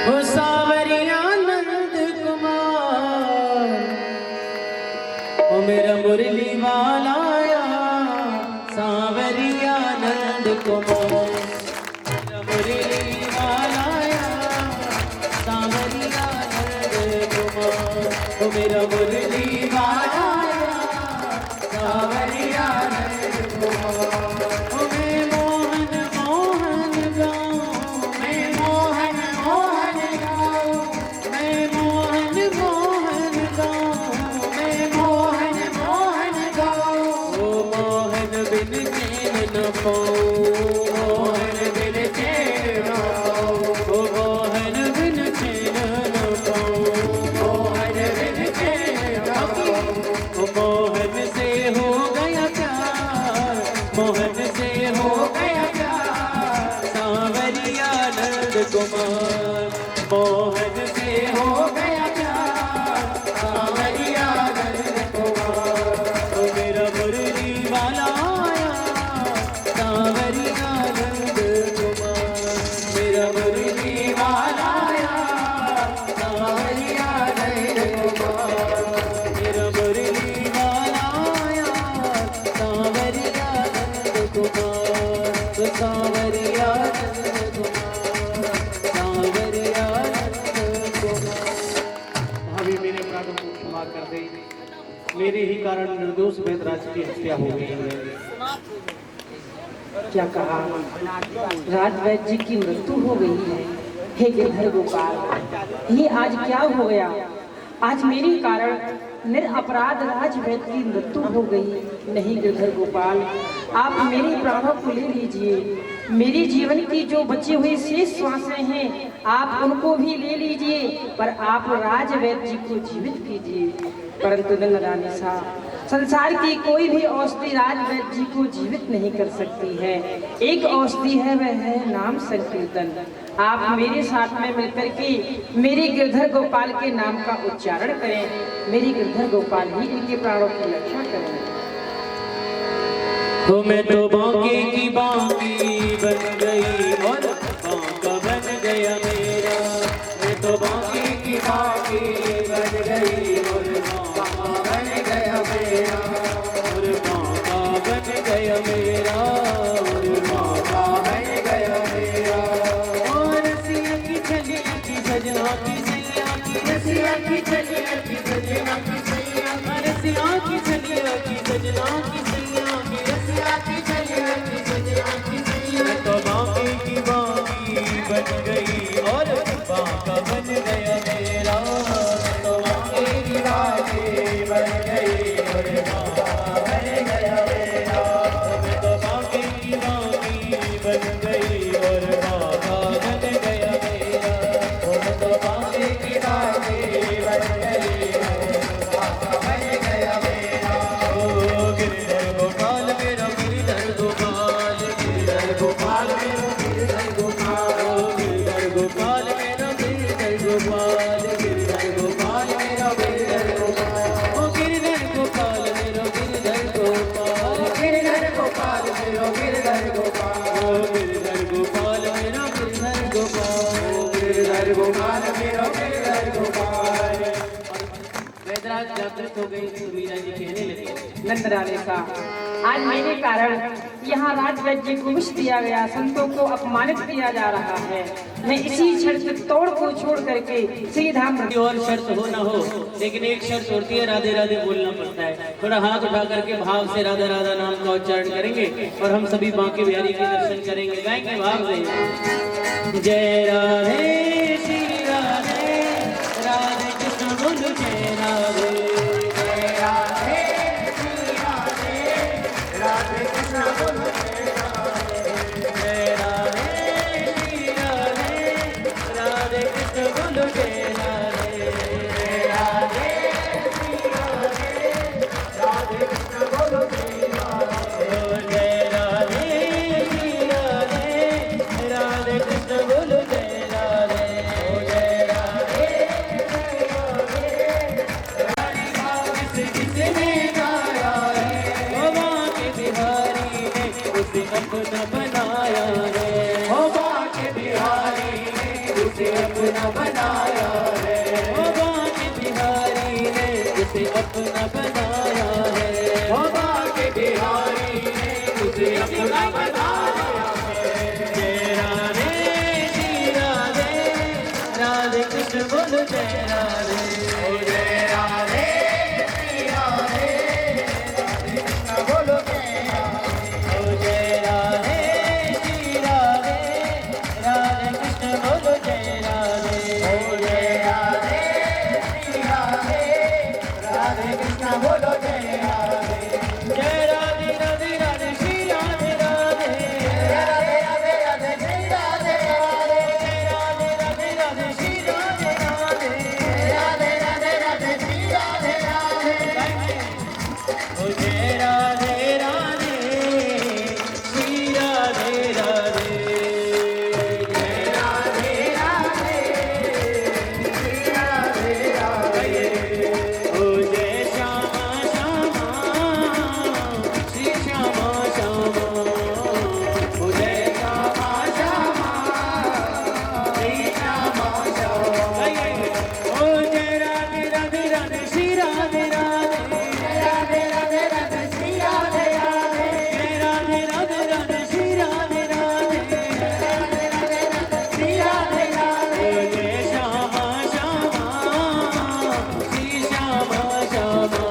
हो सावरिया नंद कुमार, ओ मेरा मुरली वाला आया, सावरिया नंद कुमार, मेरा मुरली वाला आया, सावरिया नंद कुमार, ओ मेरा मुरली वाला आया, सावरिया नंद कुमार। मोहन बिन चैन न पाऊं, मोहन बिन चैन न पाऊं, मोहन बिन चैन न पाऊं। मोहन से हो गया प्यार, मोहन से हो गया प्यार, सांवरिया नंद कुमार, मोहन से हो गया प्यार, सांवरिया नंद कुमार। तो मेरा मुरली वाला सांवरिया नंद कुमार, मेरा मुरली वाला आया, सांवरिया नंद कुमार, मेरा मुरली वाला आया, सांवरिया नंद कुमार, सांवरिया नंद कुमार, सांवरिया नंद कुमार। भाभी मेरे अपराधों को क्षमा कर दे, मेरे ही कारण निर्दोष वेदराज की हत्या हो गई है। क्या कहा? राजवैद्य जी की मृत्यु हो गई है। हे गिरधर गोपाल, ये आज क्या हो गया? आज मेरे कारण निरपराध राजवैद्य की मृत्यु हो गई। नहीं गिरधर गोपाल, आप मेरे प्राणों को ले लीजिए। मेरी जीवन की जो बची हुई शेष श्वासें हैं, आप उनको भी ले लीजिए, पर आप राजवैद्य जी को जीवित कीजिए। परंतु नंदरानी साहब, संसार की कोई भी औषधि राजवैद्य जी को जीवित नहीं कर सकती है। एक औषधि है, वह है नाम संकीर्तन। आप मेरे साथ में मिलकर के मेरे गिरधर गोपाल के नाम का उच्चारण करें। मेरे गिरधर गोपाल ही इनके प्राणों की रक्षा करें। तो मैं तो बांके की बांकी बन गई और बांका बन गया मेरा, मैं तो बांके की बांकी बन गई और बांका बन गया मेरा, और बांका बन गया मेरा, और बांका बन गया मेरा। और रसिया की छलिया की सजना की सैया की, रसिया की छलिया की सजना की सैया, रसिया की छलिया की सजना की सैया की, रसिया की छलिया की सजना की सैया। तो बांके की बांकी बन गई और बांका बन गया मेरा, तो बांके की बांकी बन गई और बांका बन गया मेरा, तो बांके की बांकी बन गई और बांका बन गया मेरा, तो बांके की बांकी बन गई और बांका बन गया मेरा। ओ गिरधर गोपाल मेरा गिरधर गोपाल, गिरधर गोपाल मेरा गिरधर गोपाल, ओ गिरधर गोपाल मेरा गिरधर गोपाल, गिरधर गोपाल मेरा गिरधर गोपाल, ओ गिरधर गोपाल मेरा गिरधर गोपाल, गिरधर गोपाल मेरा गिरधर गोपाल, ओ गिरधर गोपाल मेरा गिरधर गोपाल, ओ गिरधर गोपाल मेरा गिरधर गोपाल। वेदराज जागृत हो गई तो मीरा जी कहने लगे, नंदरानी साहब, आज मेरे कारण यहाँ राजवैद्य जी को विष दिया गया, संतों को अपमानित किया जा रहा है। मैं इसी क्षण से तोड़ को छोड़ करके सीधा मृत्यु। और शर्त हो ना हो, लेकिन एक शर्त होती है, राधे राधे बोलना पड़ता है। थोड़ा हाथ उठा करके भाव से राधा राधा नाम का उच्चारण करेंगे और हम सभी बांके बिहारी के दर्शन करेंगे। गाएंगे भाव से, जय राधे श्री राधे, राधे कृष्ण बोलो जय राधे, जय राधे श्री राधे, राधे कृष्ण बोलो जय राधे, जय राधे श्री राधे, राधे कृष्ण बोलो जय राधे, जय राधे श्री राधे, राधे कृष्ण बोलो जय राधे, जय राधे श्री राधे, राधे कृष्ण बोलो जय राधे। उसे अपना बनाया है। ओ बांके बिहारी ने उसे अपना बनाया है। ओ बांके बिहारी ने उसे अपना बनाया है। जय राधे श्री राधे, राधे कृष्ण बोलो जय राधे। ओ जय राधे श्री राधे, राधे कृष्ण बोलो जय राधे। ओ जय राधे श्री राधे, राधे कृष्ण बोलो जय राधे। ओ जय राधे श्री राधे, राधे कृष्ण बोलो जय राधे। जय राधे राधे राधे श्री राधे राधे, राधे राधे राधे श्री राधे राधे, राधे राधे राधे श्री राधे राधे, राधे राधे राधे श्री राधे राधे। ओ जय राधे राधे श्री राधे राधे, जय राधे राधे श्री राधे राधे। ओ जय श्यामा श्यामा श्री श्यामा श्यामा, ओ जय श्यामा श्यामा श्री श्यामा श्यामा। ओ जय राधे राधे राधे श्री राधे राधे, राधे राधे राधे श्री राधे राधे, जय राधे राधे राधे श्री राधे राधे, राधे राधे राधे श्री राधे राधे। ओ जय श्यामा श्यामा श्री श्यामा श्यामा,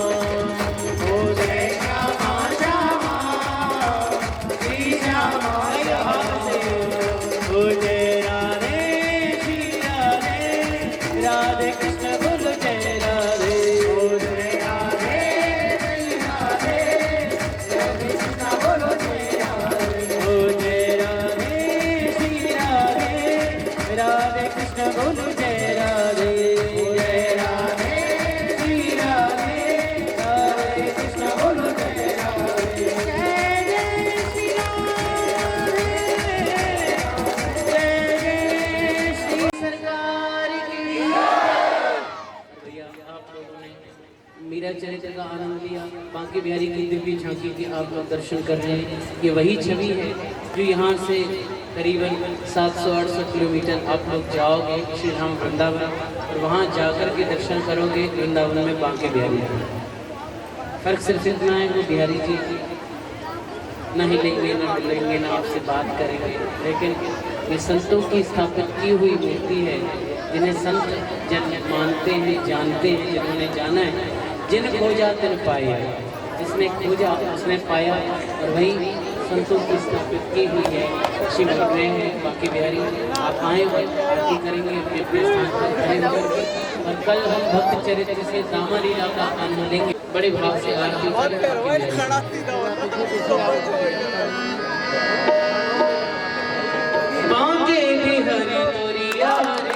ओ जय श्यामा श्यामा श्री श्यामा श्यामा। ओ जय राधे श्री राधे, राधे कृष्ण बोलो जय राधे। ओ जय राधे श्री राधे, राधे कृष्ण बोलो जय राधे। ओ जय राधे श्री राधे, राधे कृष्ण बोलो जय राधे। ओ जय राधे श्री राधे, राधे कृष्ण बोलो जय राधे। जय जय श्री राधे, जय जय श्री सरकार की। भैया आप लोगों ने मीरा चरित्र का आनंद लिया, बांके बिहारी की दिव्य झांकी के आप लोग दर्शन कर रहे हैं। ये वही छवि है जो यहाँ से करीबन 700-800 किलोमीटर आप लोग जाओगे श्री राम वृंदावन, और वहाँ जाकर के दर्शन करोगे वृंदावन में बांके बिहारी। फर्क सिर्फ इतना है वो बिहारी जी न हिलेंगे न डुलेंगे न आपसे बात करेंगे, लेकिन ये संतों की स्थापित की हुई मूर्ति है जिन्हें संत जन मानते हैं, जानते हैं। जिन्होंने जाना है, जिन खोजा तिन पाया, जिसने खोजा उसने पाया, और वही संतों की स्थापित की हुई है शिव गृह है बांके बिहारी। आप आए हुए आरती करेंगे अपने अपने स्थान पर खड़े होकर, और कल हम भक्त चरित्र से दामा लीला का आनंद लेंगे। बड़े भाव से आरती बांके बिहारी तोरी आरती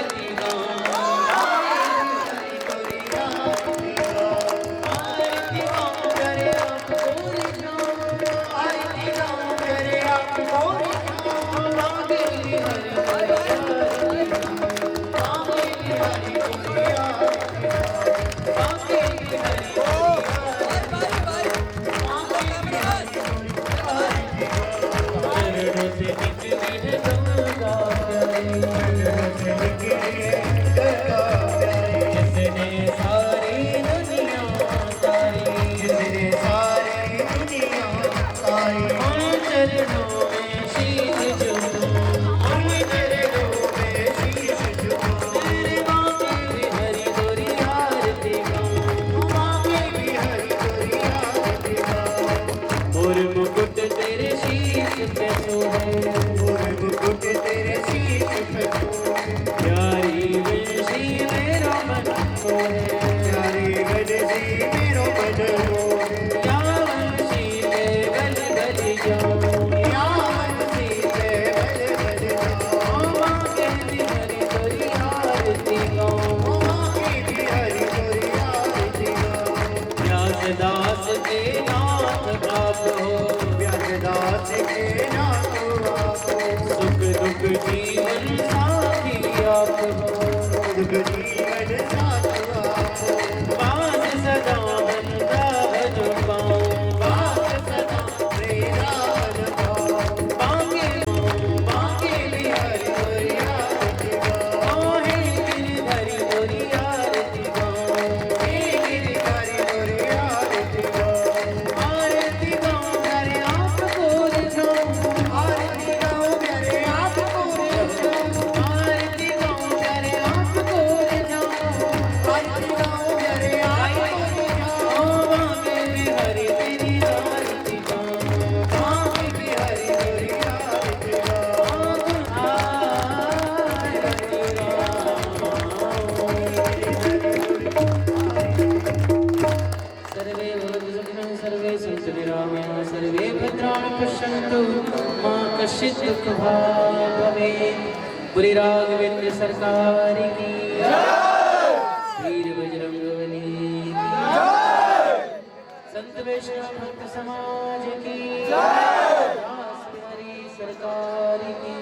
दास के नाथ आप हो, व्यासदास के नाथ आप हो, सुख दुख जीवन साथी आप हो, दुख जीवन साथी आप हो, पास सदा बंदा भजो पाऊं, पास सदा प्रेरा भजो पाऊं, बांके बिहारी तोरी आरती गाऊं, कृपा भवेत्। पूरी राघवेंद्र सरकार की वीर बजरंगबली की संत वैष्णव भक्त समाज की हरि सरकार की